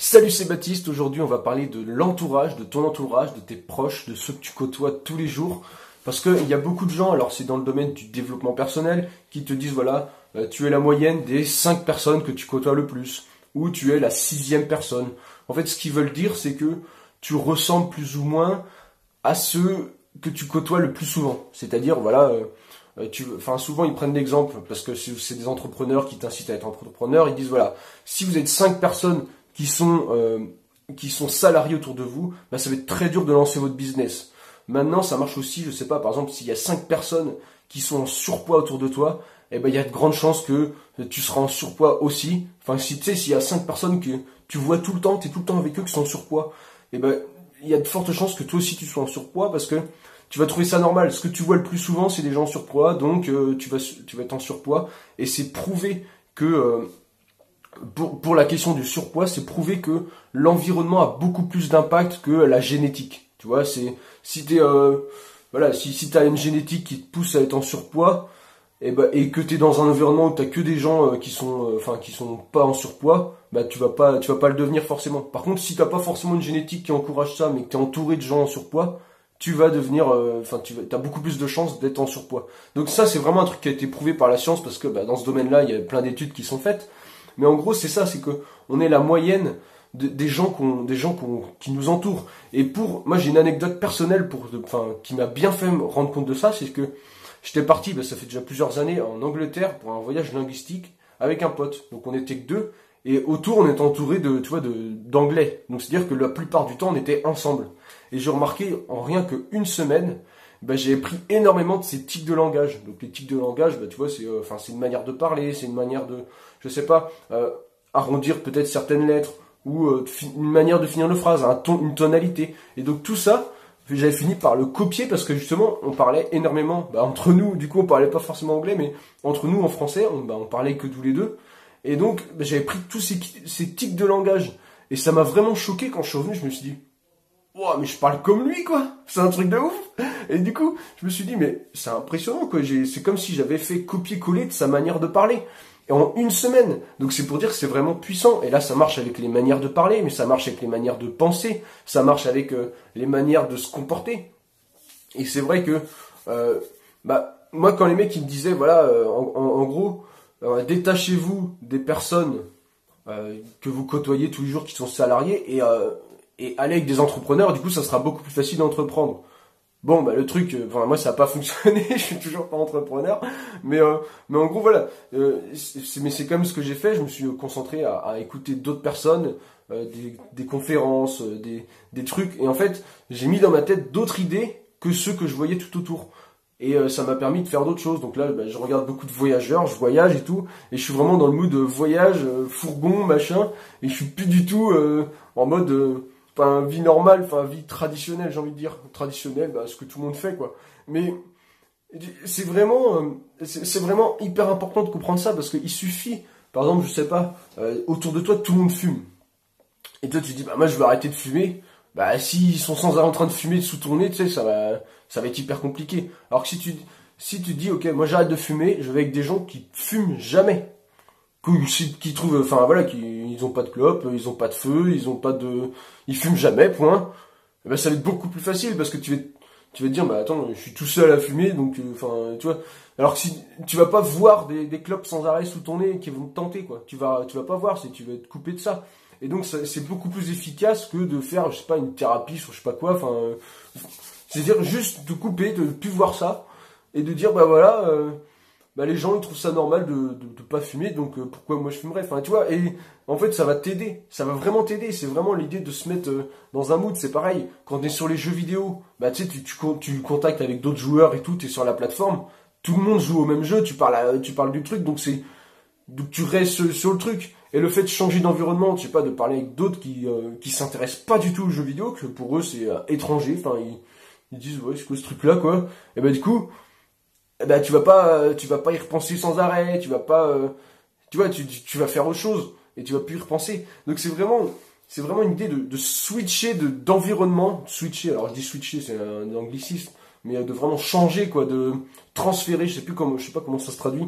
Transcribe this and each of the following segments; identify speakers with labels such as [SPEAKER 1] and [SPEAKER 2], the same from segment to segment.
[SPEAKER 1] Salut, c'est Baptiste. Aujourd'hui, on va parler de l'entourage, de ton entourage, de tes proches, de ceux que tu côtoies tous les jours. Parce qu'il y a beaucoup de gens, alors c'est dans le domaine du développement personnel, qui te disent voilà, tu es la moyenne des 5 personnes que tu côtoies le plus, ou tu es la 6e personne. En fait, ce qu'ils veulent dire, c'est que tu ressembles plus ou moins à ceux que tu côtoies le plus souvent. C'est-à-dire, voilà, souvent ils prennent l'exemple, parce que c'est des entrepreneurs qui t'incitent à être entrepreneur, ils disent voilà, si vous êtes 5 personnes qui sont salariés autour de vous, bah, ça va être très dur de lancer votre business. Maintenant, ça marche aussi, je sais pas, par exemple, s'il y a 5 personnes qui sont en surpoids autour de toi, eh ben, il y a de grandes chances que tu seras en surpoids aussi. Enfin, si tu sais, s'il y a 5 personnes que tu vois tout le temps, tu es tout le temps avec eux qui sont en surpoids, eh ben, il y a de fortes chances que toi aussi tu sois en surpoids parce que tu vas trouver ça normal. Ce que tu vois le plus souvent, c'est des gens en surpoids, donc tu vas être en surpoids. Et c'est prouvé que pour la question du surpoids, c'est prouvé que l'environnement a beaucoup plus d'impact que la génétique. Tu vois, c'est si t'es voilà, si t'as une génétique qui te pousse à être en surpoids, et que t'es dans un environnement où t'as que des gens qui sont pas en surpoids, bah tu vas pas le devenir forcément. Par contre, si t'as pas forcément une génétique qui encourage ça, mais que t'es entouré de gens en surpoids, tu vas devenir, t'as beaucoup plus de chances d'être en surpoids. Donc ça, c'est vraiment un truc qui a été prouvé par la science parce que dans ce domaine-là, il y a plein d'études qui sont faites. Mais en gros, c'est ça, c'est que on est la moyenne des gens qui nous entourent. Et moi, j'ai une anecdote personnelle qui m'a bien fait me rendre compte de ça, c'est que j'étais parti, ça fait déjà plusieurs années, en Angleterre pour un voyage linguistique avec un pote. Donc on était que deux, et autour on était entouré d'anglais. Donc c'est-à-dire que la plupart du temps on était ensemble. Et j'ai remarqué en rien qu'une semaine, j'ai pris énormément de ces tics de langage. Donc les tics de langage, tu vois, c'est une manière de parler, c'est une manière de, je sais pas, arrondir peut-être certaines lettres, ou une manière de finir une phrase, une tonalité. Et donc tout ça, j'avais fini par le copier parce que justement, on parlait énormément, entre nous, du coup on parlait pas forcément anglais, mais entre nous en français, on parlait que tous les deux. Et donc j'avais pris tous ces tics de langage. Et ça m'a vraiment choqué quand je suis revenu, je me suis dit, wow, mais je parle comme lui, quoi. C'est un truc de ouf. Et du coup, je me suis dit, mais c'est impressionnant, quoi. C'est comme si j'avais fait copier-coller de sa manière de parler. Et en une semaine. Donc c'est pour dire que c'est vraiment puissant. Et là, ça marche avec les manières de parler, mais ça marche avec les manières de penser. Ça marche avec les manières de se comporter. Et c'est vrai que, moi, quand les mecs ils me disaient, voilà, en gros, détachez-vous des personnes que vous côtoyez tous les jours qui sont salariés et aller avec des entrepreneurs, du coup ça sera beaucoup plus facile d'entreprendre. Bon, le truc, moi ça n'a pas fonctionné, je suis toujours pas entrepreneur, mais en gros voilà, c'est comme ce que j'ai fait, je me suis concentré à écouter d'autres personnes, des conférences, des trucs, et en fait j'ai mis dans ma tête d'autres idées que ceux que je voyais tout autour. Et ça m'a permis de faire d'autres choses. Donc là, je regarde beaucoup de voyageurs, je voyage et tout, et je suis vraiment dans le mood de voyage, fourgon, machin, et je suis plus du tout en mode vie normale, vie traditionnelle, j'ai envie de dire. Traditionnelle, ce que tout le monde fait, quoi. Mais c'est vraiment hyper important de comprendre ça, parce qu'il suffit, par exemple, je sais pas, autour de toi, tout le monde fume. Et toi, tu te dis, moi, je veux arrêter de fumer. S'ils sont sans arrêt en train de fumer sous ton nez, tu sais, ça va être hyper compliqué. Alors que si tu dis, ok, moi j'arrête de fumer, je vais avec des gens qui fument jamais. Qui trouvent, ils ont pas de clope, ils ont pas de feu, ils fument jamais, point. Ça va être beaucoup plus facile parce que tu vas te dire, attends, je suis tout seul à fumer, donc, tu vois. Alors que si tu vas pas voir des clopes sans arrêt sous ton nez qui vont te tenter, quoi. Tu vas pas voir, tu vas être coupé de ça. Et donc, c'est beaucoup plus efficace que de faire, je sais pas, une thérapie sur je sais pas quoi, c'est-à-dire juste de couper, de plus voir ça, et de dire, les gens ils trouvent ça normal de pas fumer, donc pourquoi moi je fumerais, tu vois. Et en fait ça va t'aider, ça va vraiment t'aider. C'est vraiment l'idée de se mettre dans un mood. C'est pareil quand t'es sur les jeux vidéo, tu sais, tu contactes avec d'autres joueurs et tout, t'es sur la plateforme, tout le monde joue au même jeu, tu parles du truc, donc tu restes sur le truc. Et le fait de changer d'environnement, je sais pas, de parler avec d'autres qui s'intéressent pas du tout aux jeux vidéo, que pour eux c'est étranger, ils disent ouais c'est quoi ce truc là, quoi. Et du coup tu vas pas y repenser sans arrêt, tu vas pas tu vois, tu vas faire autre chose et tu vas plus y repenser. Donc c'est vraiment une idée de switcher d'environnement, switcher, alors je dis switcher, c'est un anglicisme, mais de vraiment changer, quoi, de transférer, je sais pas comment ça se traduit,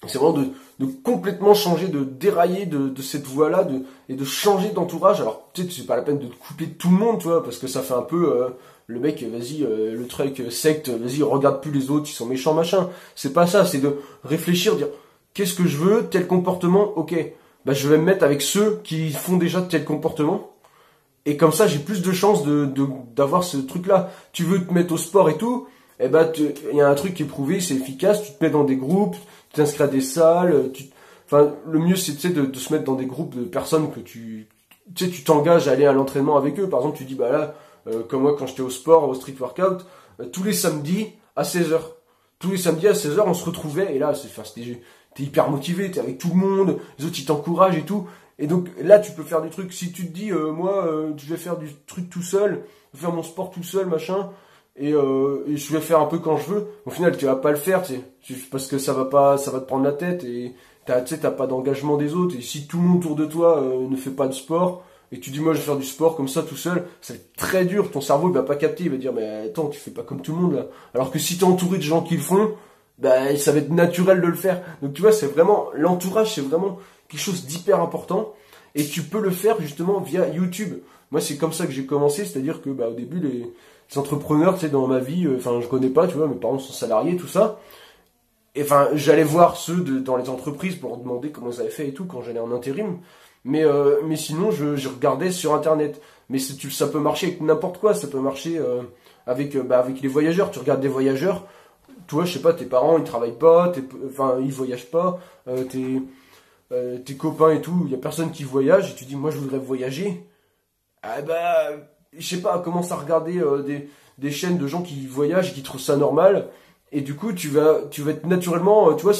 [SPEAKER 1] C'est vraiment de complètement changer, de dérailler de cette voie-là, et de changer d'entourage. Alors, tu sais, c'est pas la peine de te couper de tout le monde, tu vois, parce que ça fait un peu le mec, vas-y, le truc secte, vas-y, regarde plus les autres, ils sont méchants, machin. C'est pas ça, c'est de réfléchir, dire, qu'est-ce que je veux, tel comportement, ok, bah je vais me mettre avec ceux qui font déjà tel comportement. Et comme ça, j'ai plus de chances d'avoir ce truc-là. Tu veux te mettre au sport et tout, eh ben, il y a un truc qui est prouvé, c'est efficace, tu te mets dans des groupes, tu t'inscris à des salles, enfin, le mieux, c'est, tu sais, de se mettre dans des groupes de personnes que tu sais, tu t'engages à aller à l'entraînement avec eux. Par exemple, tu dis, bah là, comme moi, quand j'étais au sport, au street workout, tous les samedis à 16h. Tous les samedis à 16h, on se retrouvait, et là, t'es hyper motivé, t'es avec tout le monde, les autres, ils t'encouragent et tout. Et donc, là, tu peux faire des trucs. Si tu te dis, moi, je vais faire du truc tout seul, je vais faire mon sport tout seul, machin, et je vais faire un peu quand je veux, au final, tu vas pas le faire, tu sais, parce que ça va te prendre la tête, et tu sais, t'as pas d'engagement des autres, et si tout le monde autour de toi ne fait pas de sport, et tu dis, moi, je vais faire du sport comme ça tout seul, c'est très dur, ton cerveau, il va pas capter, il va dire, mais attends, tu fais pas comme tout le monde, là. Alors que si t'es entouré de gens qui le font, bah, ça va être naturel de le faire. Donc, tu vois, c'est vraiment, l'entourage, c'est vraiment quelque chose d'hyper important, et tu peux le faire, justement, via YouTube. Moi, c'est comme ça que j'ai commencé, c'est-à-dire que, bah, au début, les entrepreneurs, tu sais, dans ma vie, enfin, je connais pas, tu vois, mes parents sont salariés, tout ça. Et enfin, j'allais voir ceux dans les entreprises pour leur demander comment ils avaient fait et tout quand j'allais en intérim. Mais sinon, je regardais sur Internet. Mais ça peut marcher avec n'importe quoi. Ça peut marcher avec les voyageurs. Tu regardes des voyageurs. Toi, je sais pas, tes parents, ils travaillent pas, enfin, ils voyagent pas. Tes copains et tout, il y a personne qui voyage. Et tu dis, moi, je voudrais voyager. Ah bah, je sais pas, commence à regarder des chaînes de gens qui voyagent et qui trouvent ça normal. Et du coup, tu vas être naturellement, tu vois,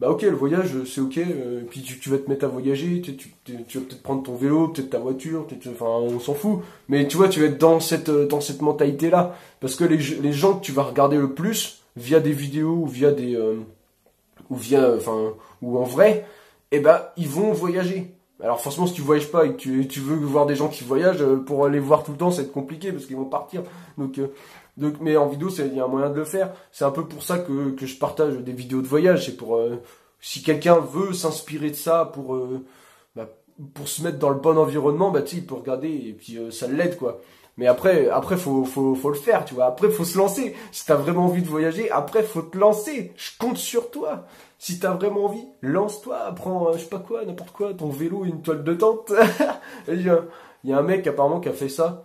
[SPEAKER 1] bah ok, le voyage, c'est ok, puis tu vas te mettre à voyager, tu vas peut-être prendre ton vélo, peut-être ta voiture, enfin, on s'en fout. Mais tu vois, tu vas être dans cette mentalité-là. Parce que les gens que tu vas regarder le plus, via des vidéos, ou en vrai, eh ben, ils vont voyager. Alors forcément, si tu voyages pas et que tu veux voir des gens qui voyagent, pour aller voir tout le temps, ça va être compliqué parce qu'ils vont partir. Mais en vidéo, il y a un moyen de le faire. C'est un peu pour ça que je partage des vidéos de voyage. C'est pour si quelqu'un veut s'inspirer de ça pour se mettre dans le bon environnement, bah tu sais, il peut regarder et puis ça l'aide quoi. Mais après faut le faire, tu vois. Après faut se lancer. Si t'as vraiment envie de voyager, après faut te lancer. Je compte sur toi. Si t'as vraiment envie, lance-toi, prends, je sais pas quoi, n'importe quoi, ton vélo et une toile de tente. Il y a un mec apparemment qui a fait ça.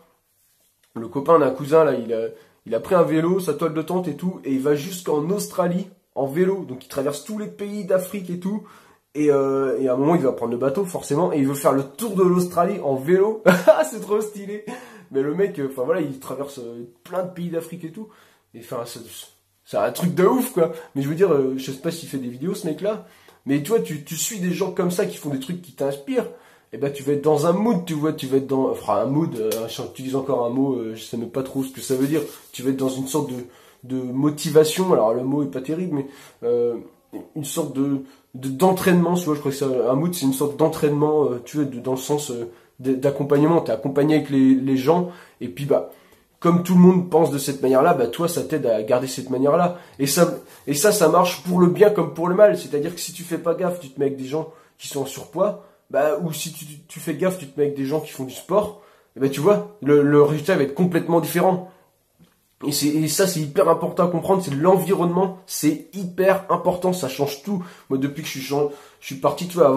[SPEAKER 1] Le copain d'un cousin, là, il a pris un vélo, sa toile de tente et tout, et il va jusqu'en Australie en vélo. Donc il traverse tous les pays d'Afrique et tout. Et à un moment, il va prendre le bateau, forcément, et il veut faire le tour de l'Australie en vélo. C'est trop stylé. Mais le mec, enfin voilà, il traverse plein de pays d'Afrique et tout. Et enfin, c'est un truc de ouf, quoi. Mais je veux dire, je sais pas s'il fait des vidéos, ce mec-là. Mais tu vois, tu suis des gens comme ça qui font des trucs qui t'inspirent. Et ben, tu vas être dans un mood, tu vois, tu vas être dans, enfin, un mood, j'utilise encore un mot, je sais même pas trop ce que ça veut dire. Tu vas être dans une sorte de motivation. Alors, le mot est pas terrible, mais, une sorte d'entraînement, tu vois, je crois que c'est un mood, c'est une sorte d'entraînement, tu vois, dans le sens, d'accompagnement. T'es accompagné avec les gens, et puis, bah, comme tout le monde pense de cette manière-là, bah toi, ça t'aide à garder cette manière-là. Et ça marche pour le bien comme pour le mal. C'est-à-dire que si tu fais pas gaffe, tu te mets avec des gens qui sont en surpoids, bah, ou si tu fais gaffe, tu te mets avec des gens qui font du sport, et bah tu vois, le résultat va être complètement différent. Et ça, c'est hyper important à comprendre, c'est l'environnement, c'est hyper important, ça change tout. Moi, depuis que je suis parti, tu vois,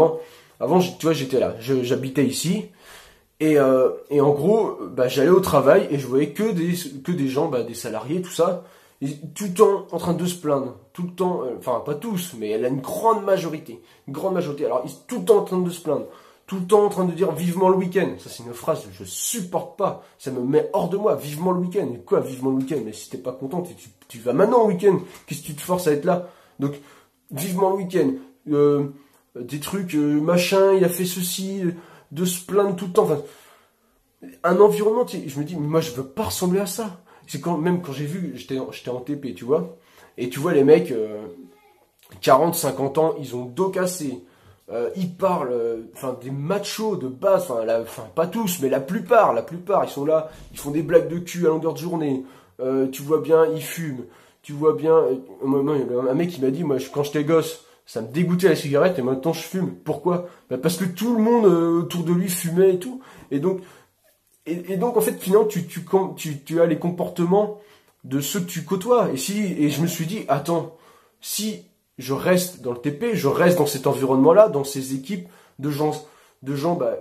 [SPEAKER 1] avant, tu vois, j'étais là, j'habitais ici. Et en gros, bah, j'allais au travail et je voyais que des gens, bah, des salariés, tout ça, tout le temps en train de se plaindre, tout le temps, enfin pas tous, mais elle a une grande majorité. Alors ils sont tout le temps en train de se plaindre, tout le temps en train de dire vivement le week-end. Ça c'est une phrase que je supporte pas, ça me met hors de moi, vivement le week-end. Et quoi, vivement le week-end? Mais si t'es pas content, tu vas maintenant au week-end, qu'est-ce que tu te forces à être là? Donc, vivement le week-end, des trucs, machin, il a fait ceci, de se plaindre tout le temps, enfin, un environnement, tu sais, je me dis, mais moi je veux pas ressembler à ça. C'est même quand j'ai vu, j'étais en TP, tu vois, et tu vois les mecs, 40, 50 ans, ils ont dos cassé, ils parlent, enfin des machos de base, enfin pas tous, mais la plupart, ils sont là, ils font des blagues de cul à longueur de journée, tu vois bien, ils fument, tu vois bien, un mec il m'a dit, moi quand j'étais gosse, ça me dégoûtait la cigarette et maintenant je fume. Pourquoi? Bah, parce que tout le monde autour de lui fumait et tout. Et donc, en fait, finalement, tu as les comportements de ceux que tu côtoies. Et je me suis dit, attends, si je reste dans le TP, je reste dans cet environnement-là, dans ces équipes de gens bah,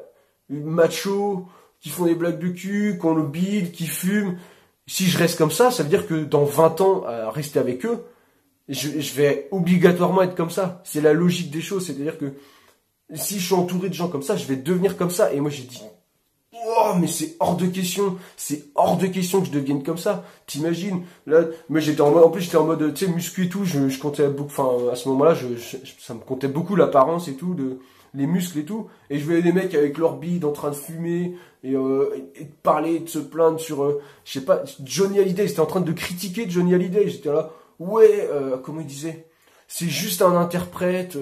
[SPEAKER 1] machos, qui font des blagues de cul, qui ont le bide, qui fument. Si je reste comme ça veut dire que dans 20 ans, à rester avec eux, je vais obligatoirement être comme ça. C'est la logique des choses. C'est-à-dire que si je suis entouré de gens comme ça, je vais devenir comme ça. Et moi, j'ai dit, oh, mais c'est hors de question. C'est hors de question que je devienne comme ça. T'imagines? Là, moi, en plus, j'étais en mode, tu sais, muscu et tout. Je comptais beaucoup, enfin, à ce moment-là, ça me comptait beaucoup l'apparence et tout, les muscles et tout. Et je voyais des mecs avec leur bide en train de fumer et de parler, de se plaindre sur, je sais pas, Johnny Hallyday. J'étais en train de critiquer Johnny Hallyday. J'étais là, ouais, comment il disait? C'est juste un interprète.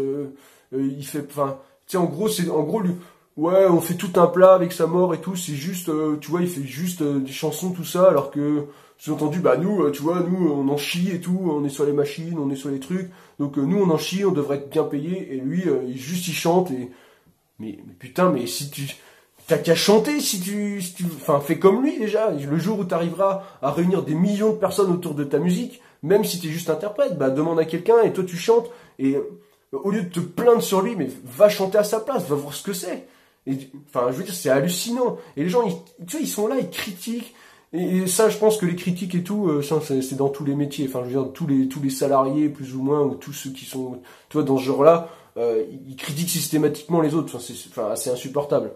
[SPEAKER 1] Il fait, enfin, tu sais, en gros, lui, ouais, on fait tout un plat avec sa mort et tout. C'est juste, tu vois, il fait juste des chansons, tout ça, alors que, sous-entendu, bah nous, tu vois, nous, on en chie et tout. On est sur les machines, on est sur les trucs. Donc nous, on en chie, on devrait être bien payé. Et lui, il chante et, mais putain, mais si t'as qu'à chanter enfin, fais comme lui déjà. Le jour où t'arriveras à réunir des millions de personnes autour de ta musique, même si t'es juste interprète, bah demande à quelqu'un et toi tu chantes. Et au lieu de te plaindre sur lui, mais va chanter à sa place, va voir ce que c'est. Et, enfin, je veux dire, c'est hallucinant. Et les gens, tu vois, ils sont là, ils critiquent. Et ça, je pense que les critiques et tout, ça, c'est dans tous les métiers. Enfin, je veux dire, tous les salariés, plus ou moins, ou tous ceux qui sont, tu vois, dans ce genre-là, ils critiquent systématiquement les autres. Enfin, c'est insupportable.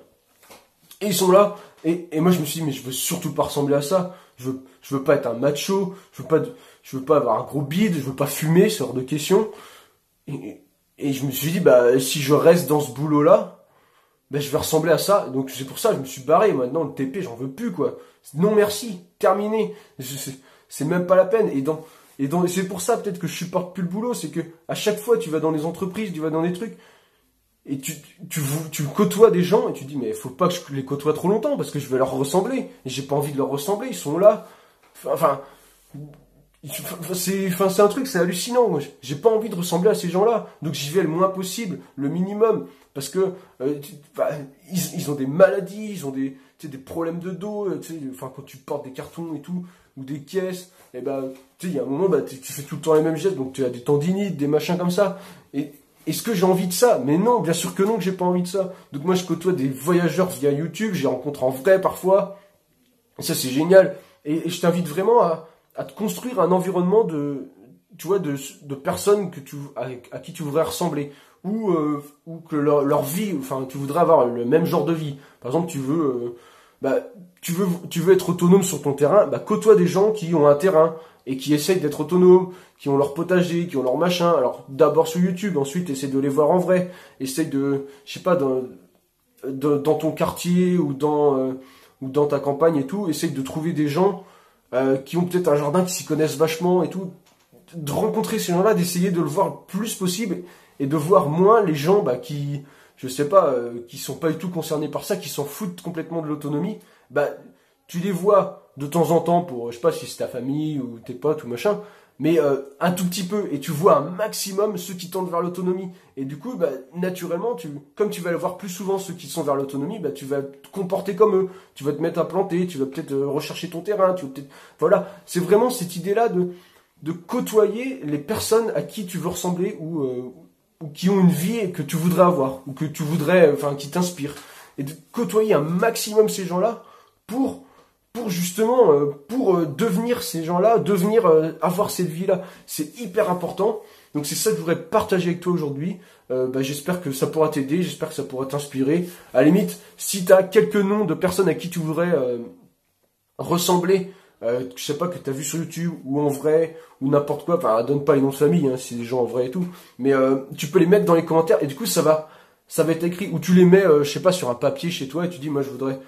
[SPEAKER 1] Et ils sont là, et moi je me suis dit, mais je veux surtout pas ressembler à ça. Je veux pas être un macho, je veux pas avoir un gros bide, je veux pas fumer, ce genre de questions. Et je me suis dit, bah, si je reste dans ce boulot-là, bah, je vais ressembler à ça. Donc c'est pour ça que je me suis barré. Maintenant, le TP, j'en veux plus, quoi. Non merci, terminé. C'est même pas la peine. Et c'est pour ça peut-être que je supporte plus le boulot, c'est que à chaque fois, tu vas dans les entreprises, tu vas dans des trucs, et tu côtoies des gens et tu dis mais faut pas que je les côtoie trop longtemps parce que je vais leur ressembler. Et j'ai pas envie de leur ressembler, ils sont là. Enfin, c'est un truc, c'est hallucinant. Moi, j'ai pas envie de ressembler à ces gens-là. Donc j'y vais le moins possible, le minimum. Parce que ils ont des maladies, ils ont tu sais, des problèmes de dos. Tu sais, enfin, quand tu portes des cartons et tout, ou des caisses, et ben, tu sais, il y a un moment, bah, tu fais tout le temps les mêmes gestes, donc tu as des tendinites, des machins comme ça. Et est-ce que j'ai envie de ça? Mais non, bien sûr que non, que j'ai pas envie de ça. Donc moi, je côtoie des voyageurs via YouTube, j'ai rencontré en vrai parfois. Et ça, c'est génial. Et je t'invite vraiment à te construire un environnement tu vois, de personnes à qui tu voudrais ressembler. Ou que leur vie, enfin, tu voudrais avoir le même genre de vie. Par exemple, tu veux être autonome sur ton terrain, bah, côtoie des gens qui ont un terrain et qui essayent d'être autonomes, qui ont leur potager, qui ont leur machin. Alors, d'abord sur YouTube, ensuite, essaye de les voir en vrai. Essaye je sais pas, dans ton quartier ou dans ta campagne et tout, essaye de trouver des gens qui ont peut-être un jardin, qui s'y connaissent vachement et tout. De rencontrer ces gens-là, d'essayer de le voir le plus possible et de voir moins les gens bah, qui, je sais pas, qui sont pas du tout concernés par ça, qui s'en foutent complètement de l'autonomie. Bah, tu les vois de temps en temps pour, je sais pas si c'est ta famille ou tes potes ou machin, mais un tout petit peu, et tu vois un maximum ceux qui tendent vers l'autonomie. Et du coup, bah, naturellement, comme tu vas le voir plus souvent ceux qui sont vers l'autonomie, bah, tu vas te comporter comme eux. Tu vas te mettre à planter, tu vas peut-être rechercher ton terrain, tu vas peut-être... Voilà, c'est vraiment cette idée-là de côtoyer les personnes à qui tu veux ressembler ou qui ont une vie que tu voudrais avoir, ou que tu voudrais, enfin, qui t'inspirent. Et de côtoyer un maximum ces gens-là pour justement, pour devenir ces gens-là, avoir cette vie-là. C'est hyper important. Donc c'est ça que je voudrais partager avec toi aujourd'hui. Bah, j'espère que ça pourra t'aider, j'espère que ça pourra t'inspirer. À la limite, si tu as quelques noms de personnes à qui tu voudrais ressembler, je sais pas, que tu as vu sur YouTube ou en vrai ou n'importe quoi, enfin donne pas les noms de famille, hein, si c'est des gens en vrai et tout, mais tu peux les mettre dans les commentaires et du coup ça va être écrit, ou tu les mets, je sais pas, sur un papier chez toi et tu dis moi je voudrais,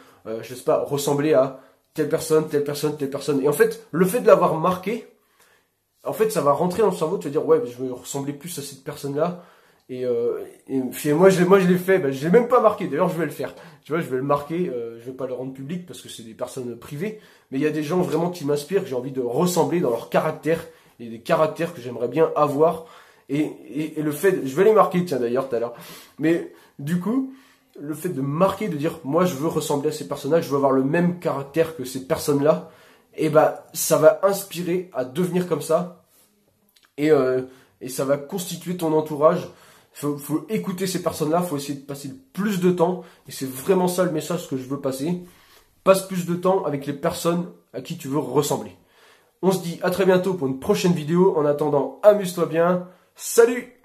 [SPEAKER 1] je sais pas, ressembler à telle personne, telle personne, telle personne. Et en fait, le fait de l'avoir marqué, en fait ça va rentrer dans le cerveau, tu vas dire ouais, je veux ressembler plus à cette personne-là. Et moi je l'ai fait, bah, je l'ai même pas marqué, d'ailleurs je vais le faire, tu vois, je vais le marquer, je vais pas le rendre public parce que c'est des personnes privées, mais il y a des gens vraiment qui m'inspirent, que j'ai envie de ressembler dans leur caractère, et des caractères que j'aimerais bien avoir, Et le fait, je vais les marquer, tiens d'ailleurs tout à l'heure, mais du coup, le fait de marquer, de dire, moi je veux ressembler à ces personnages, je veux avoir le même caractère que ces personnes-là, et bah ça va inspirer à devenir comme ça, et ça va constituer ton entourage. Faut écouter ces personnes-là, faut essayer de passer le plus de temps, et c'est vraiment ça le message que je veux passer. Passe plus de temps avec les personnes à qui tu veux ressembler. On se dit à très bientôt pour une prochaine vidéo. En attendant, amuse-toi bien. Salut!